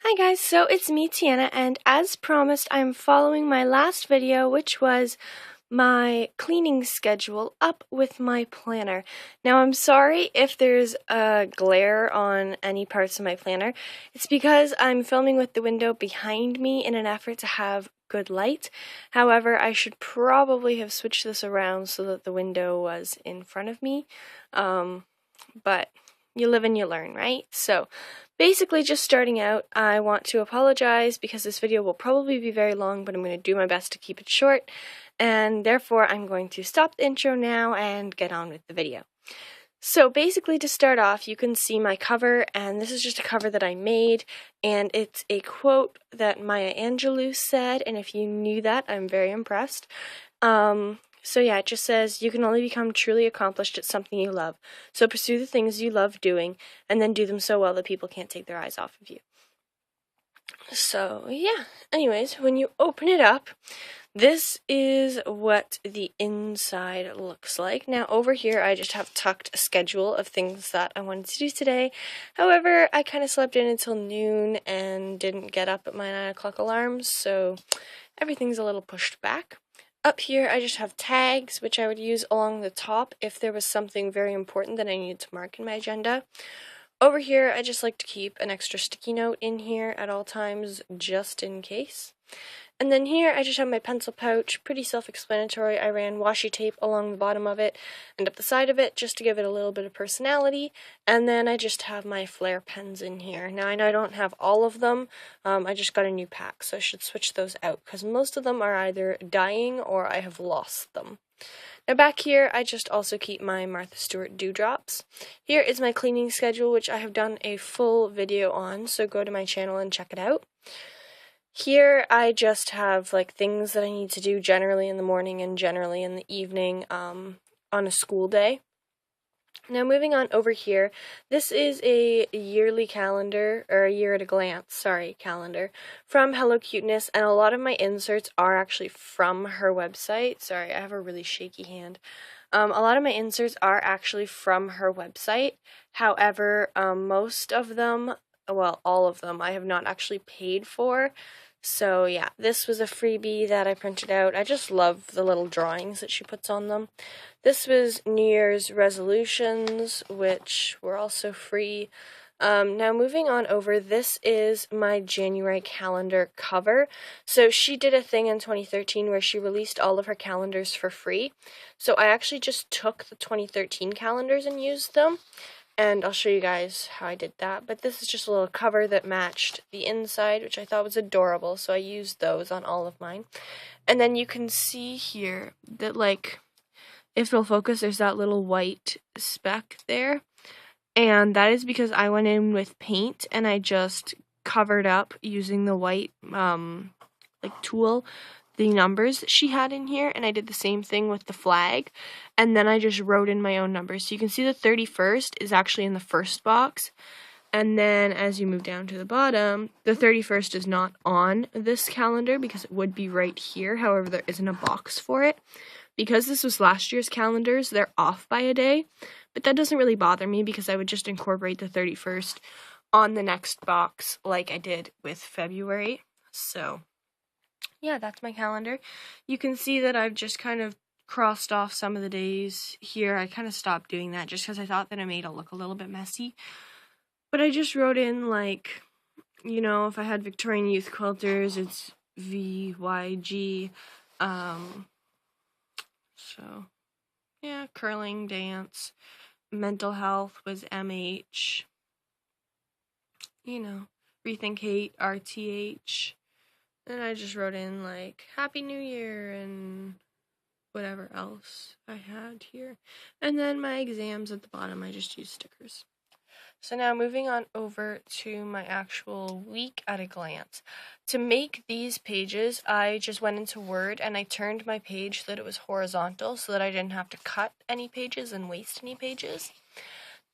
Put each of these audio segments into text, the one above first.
Hi guys, so it's me Tianna, and as promised I'm following my last video, which was my cleaning schedule up with my planner. Now I'm sorry if there's a glare on any parts of my planner. It's because I'm filming with the window behind me in an effort to have good light. However, I should probably have switched this around so that the window was in front of me, but you live and you learn, right? So basically, just starting out, I want to apologize because this video will probably be very long, but I'm going to do my best to keep it short, and therefore I'm going to stop the intro now and get on with the video. So basically, to start off, you can see my cover, and this is just a cover that I made, and it's a quote that Maya Angelou said, and if you knew that, I'm very impressed. So yeah, it just says, you can only become truly accomplished at something you love. So pursue the things you love doing, and then do them so well that people can't take their eyes off of you. So yeah, anyways, when you open it up, this is what the inside looks like. Now over here, I just have tucked a schedule of things that I wanted to do today. However, I kind of slept in until noon and didn't get up at my 9 o'clock alarms, so everything's a little pushed back. Up here, I just have tags, which I would use along the top if there was something very important that I needed to mark in my agenda. Over here, I just like to keep an extra sticky note in here at all times, just in case. And then here, I just have my pencil pouch, pretty self-explanatory. I ran washi tape along the bottom of it and up the side of it just to give it a little bit of personality. And then I just have my Flair pens in here. Now, I know I don't have all of them. I just got a new pack, so I should switch those out because most of them are either dying or I have lost them. Now back here, I just also keep my Martha Stewart dewdrops. Here is my cleaning schedule, which I have done a full video on, so go to my channel and check it out. Here, I just have, like, things that I need to do generally in the morning and generally in the evening on a school day. Now, moving on over here, this is a yearly calendar, or a year at a glance, sorry, calendar, from Hello Cuteness, and a lot of my inserts are actually from her website. Sorry, I have a really shaky hand. A lot of my inserts are actually from her website. However, most of them, well, all of them, I have not actually paid for. So yeah, this was a freebie that I printed out. I just love the little drawings that she puts on them. This was New Year's resolutions, which were also free. Now moving on over, this is my January calendar cover. So she did a thing in 2013 where she released all of her calendars for free. So I actually just took the 2013 calendars and used them. And I'll show you guys how I did that. But this is just a little cover that matched the inside, which I thought was adorable. So I used those on all of mine. And then you can see here that, like, if it'll focus, there's that little white speck there. And that is because I went in with paint and I just covered up using the white, tool, the numbers that she had in here, and I did the same thing with the flag, and then I just wrote in my own numbers. So you can see the 31st is actually in the first box, and then as you move down to the bottom, the 31st is not on this calendar because it would be right here. However, there isn't a box for it. Because this was last year's calendars, they're off by a day, but that doesn't really bother me because I would just incorporate the 31st on the next box like I did with February. So yeah, that's my calendar. You can see that I've just kind of crossed off some of the days here. I kind of stopped doing that just because I thought that it made it look a little bit messy. But I just wrote in, like, you know, if I had Victorian Youth Quilters, it's VYG. So, yeah, curling, dance, mental health was MH. You know, Rethink Hate, RTH. And I just wrote in, like, Happy New Year and whatever else I had here. And then my exams at the bottom, I just used stickers. So now moving on over to my actual week at a glance. To make these pages, I just went into Word and I turned my page so that it was horizontal so that I didn't have to cut any pages and waste any pages.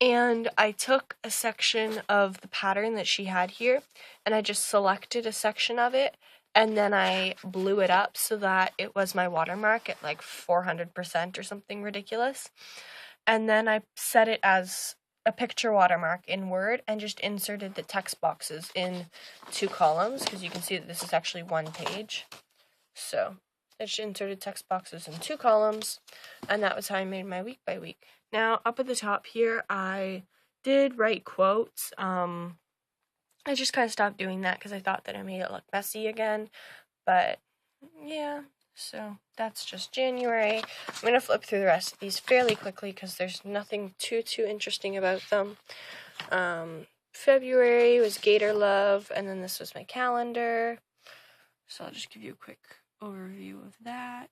And I took a section of the pattern that she had here and I just selected a section of it. And then I blew it up so that it was my watermark at like 400% or something ridiculous. And then I set it as a picture watermark in Word and just inserted the text boxes in 2 columns, because you can see that this is actually 1 page. So I just inserted text boxes in 2 columns, and that was how I made my week by week. Now, up at the top here, I did write quotes. I just kind of stopped doing that because I thought that I made it look messy again, but yeah. So that's just January. I'm going to flip through the rest of these fairly quickly because there's nothing too interesting about them. February was Gator Love, and then this was my calendar. So I'll just give you a quick overview of that.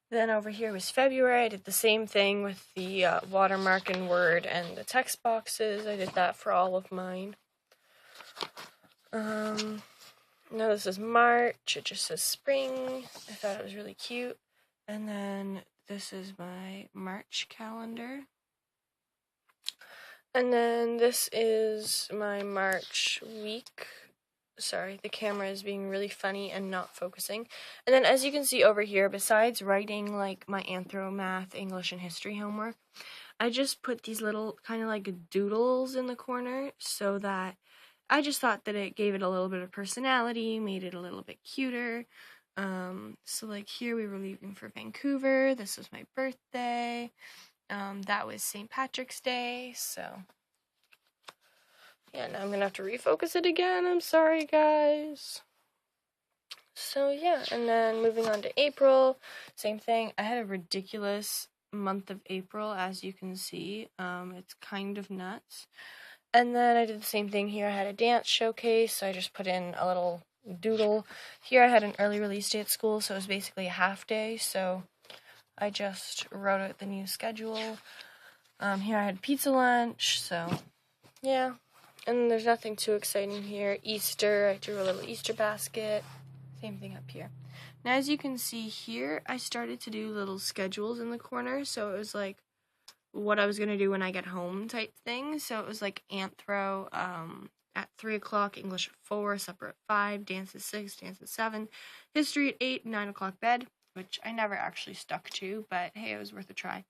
Then over here was February. I did the same thing with the watermark in Word and the text boxes. I did that for all of mine. Now this is March. It just says spring. I thought it was really cute. And then this is my March calendar. And then this is my March week. Sorry, the camera is being really funny and not focusing. And then as you can see over here, besides writing like my anthro, math, English, and history homework, I just put these little kind of like doodles in the corner so that I just thought that it gave it a little bit of personality, made it a little bit cuter. So like here we were leaving for Vancouver. This was my birthday. That was St. Patrick's Day, so yeah, now I'm going to have to refocus it again. I'm sorry, guys. So, yeah, and then moving on to April, same thing. I had a ridiculous month of April, as you can see. It's kind of nuts. And then I did the same thing here. I had a dance showcase, so I just put in a little doodle. Here I had an early release day at school, so it was basically a half day, so I just wrote out the new schedule. Here I had pizza lunch, so yeah. And there's nothing too exciting here. Easter, I drew a little Easter basket. Same thing up here. Now, as you can see here, I started to do little schedules in the corner. So it was like what I was going to do when I get home type thing. So it was like anthro at 3 o'clock, English at 4, supper at 5, dance at 6, dance at 7, history at 8, 9 o'clock bed, which I never actually stuck to, but hey, it was worth a try.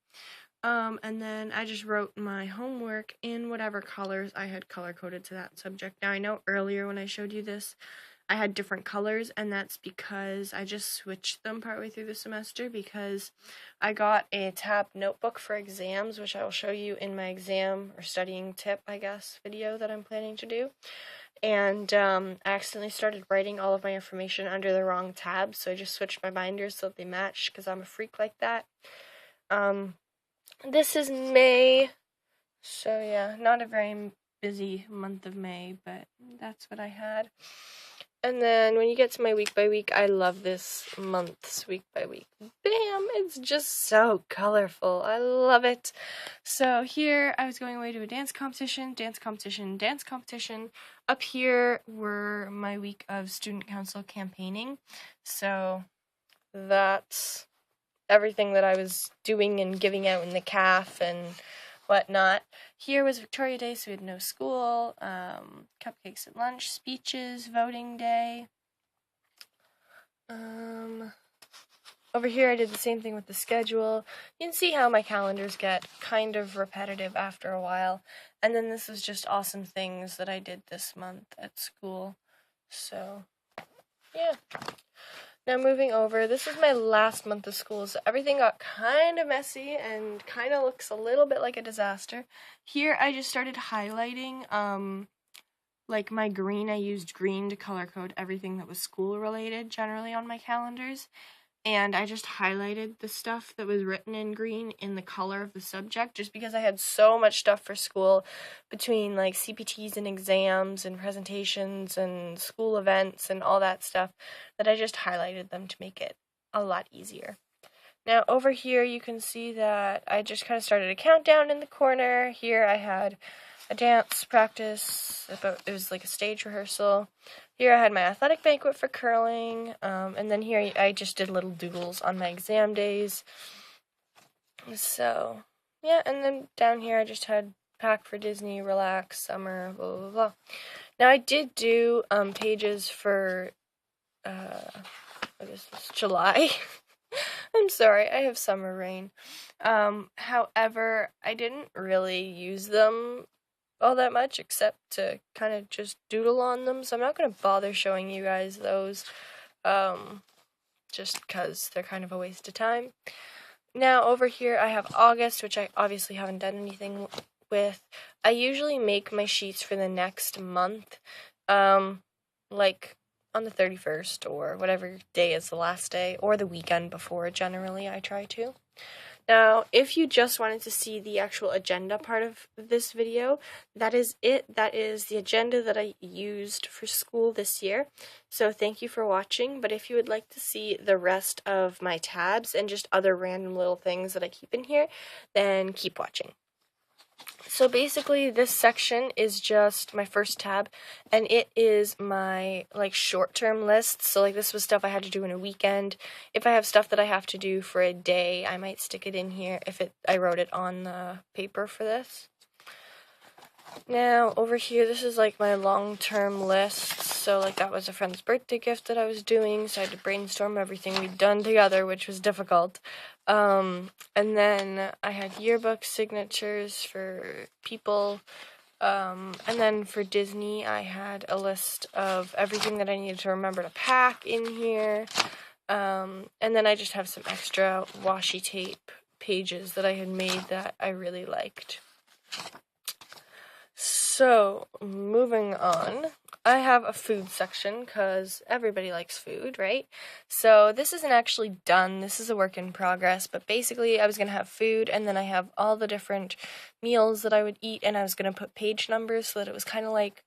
And then I just wrote my homework in whatever colors I had color-coded to that subject. Now, I know earlier when I showed you this, I had different colors, and that's because I just switched them partway through the semester because I got a tab notebook for exams, which I will show you in my exam or studying tip, I guess, video that I'm planning to do. And I accidentally started writing all of my information under the wrong tab, so I just switched my binders so that they matched because I'm a freak like that. This is May, so yeah, not a very busy month of May, but that's what I had. And then when you get to my week by week, I love this month's week by week. Bam! It's just so colorful. I love it. So here, I was going away to a dance competition, dance competition, dance competition. Up here were my week of student council campaigning. So that's everything that I was doing and giving out in the CAF and whatnot. Here was Victoria Day, so we had no school, cupcakes at lunch, speeches, voting day. Over here I did the same thing with the schedule. You can see how my calendars get kind of repetitive after a while. And then this is just awesome things that I did this month at school. So, yeah. Now moving over, this is my last month of school, so everything got kind of messy and kind of looks a little bit like a disaster. Here I just started highlighting, like my green, I used green to color code everything that was school related generally on my calendars. And I just highlighted the stuff that was written in green in the color of the subject just because I had so much stuff for school between like CPTs and exams and presentations and school events and all that stuff that I just highlighted them to make it a lot easier. Now over here you can see that I just kind of started a countdown in the corner. Here I had a dance practice, it was like a stage rehearsal. Here I had my athletic banquet for curling, and then here I just did little doodles on my exam days. So, yeah, and then down here I just had pack for Disney, relax, summer, blah, blah, blah. Now I did do pages for, what is this, July. I'm sorry, I have summer rain. However, I didn't really use them all that much except to kind of just doodle on them, so I'm not going to bother showing you guys those, just because they're kind of a waste of time. Now over here I have August, which I obviously haven't done anything with. I usually make my sheets for the next month, like on the 31st or whatever day is the last day, or the weekend before, generally I try to. Now, if you just wanted to see the actual agenda part of this video, that is it. That is the agenda that I used for school this year. So thank you for watching, but if you would like to see the rest of my tabs and just other random little things that I keep in here, then keep watching. So basically this section is just my first tab, and it is my like short-term list. So like this was stuff I had to do in a weekend. If I have stuff that I have to do for a day, I might stick it in here if I wrote it on the paper for this. Now over here, this is like my long-term list. So like that was a friend's birthday gift that I was doing, so I had to brainstorm everything we'd done together, which was difficult. And then I had yearbook signatures for people, and then for Disney I had a list of everything that I needed to remember to pack in here, and then I just have some extra washi tape pages that I had made that I really liked. So, moving on, I have a food section because everybody likes food, right? So this isn't actually done, this is a work in progress, but basically I was going to have food, and then I have all the different meals that I would eat, and I was going to put page numbers so that it was kind of like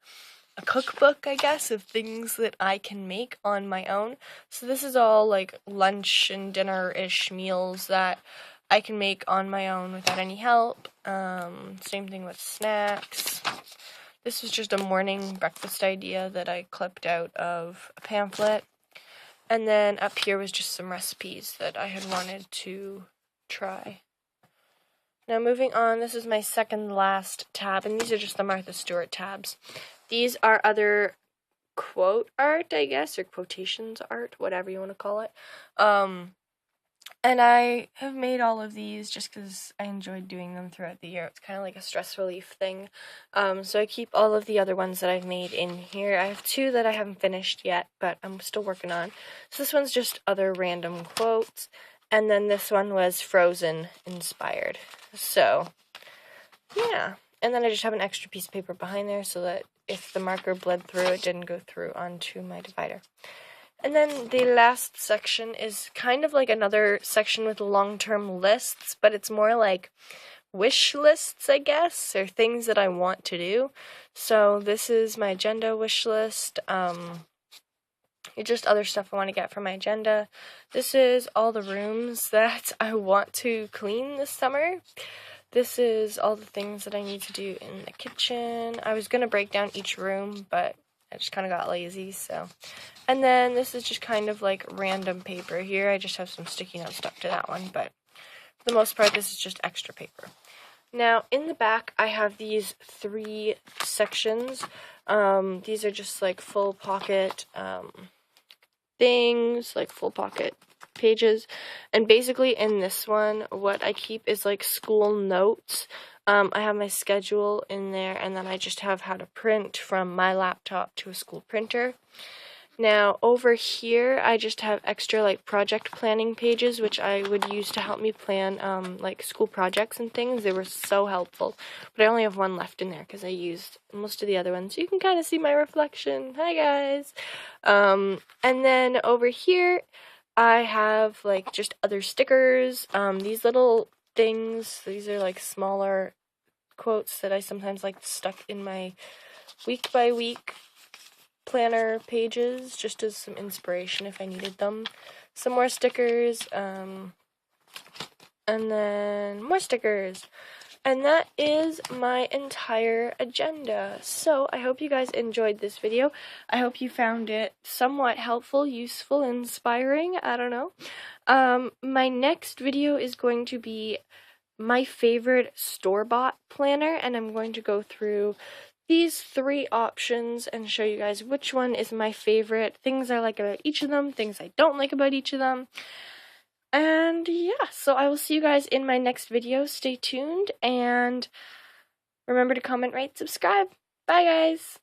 a cookbook, I guess, of things that I can make on my own. So this is all like lunch and dinner-ish meals that I can make on my own without any help. Same thing with snacks. This was just a morning breakfast idea that I clipped out of a pamphlet. And then up here was just some recipes that I had wanted to try. Now moving on, this is my second last tab, and these are just the Martha Stewart tabs. These are other quote art, I guess, or quotations art, whatever you want to call it. And I have made all of these just because I enjoyed doing them throughout the year. It's kind of like a stress relief thing. So I keep all of the other ones that I've made in here. I have two that I haven't finished yet, but I'm still working on. So this one's just other random quotes. And then this one was Frozen inspired. So, yeah. And then I just have an extra piece of paper behind there so that if the marker bled through, it didn't go through onto my divider. And then the last section is kind of like another section with long-term lists, but it's more like wish lists, I guess, or things that I want to do. So this is my agenda wish list. It's just other stuff I want to get for my agenda. This is all the rooms that I want to clean this summer. This is all the things that I need to do in the kitchen. I was going to break down each room, but I just kind of got lazy, so. And then this is just kind of like random paper here. I just have some sticky notes stuck to that one, but for the most part, this is just extra paper. Now, in the back, I have these 3 sections. These are just like full pocket things, like full pocket pages. And basically in this one, what I keep is like school notes. I have my schedule in there, and then I just have how to print from my laptop to a school printer. Now, over here, I just have extra, like, project planning pages, which I would use to help me plan, like, school projects and things. They were so helpful. But I only have one left in there because I used most of the other ones. So you can kind of see my reflection. Hi, guys! And then over here, I have, like, just other stickers. These little things, these are, like, smaller quotes that I sometimes, like, stuck in my week-by-week planner pages just as some inspiration if I needed them. Some more stickers, and then more stickers. And that is my entire agenda. So I hope you guys enjoyed this video. I hope you found it somewhat helpful, useful, inspiring. I don't know. My next video is going to be my favorite store-bought planner, and I'm going to go through these 3 options and show you guys which one is my favorite, things I like about each of them, things I don't like about each of them. And yeah, so I will see you guys in my next video. Stay tuned and remember to comment, rate, subscribe. Bye guys!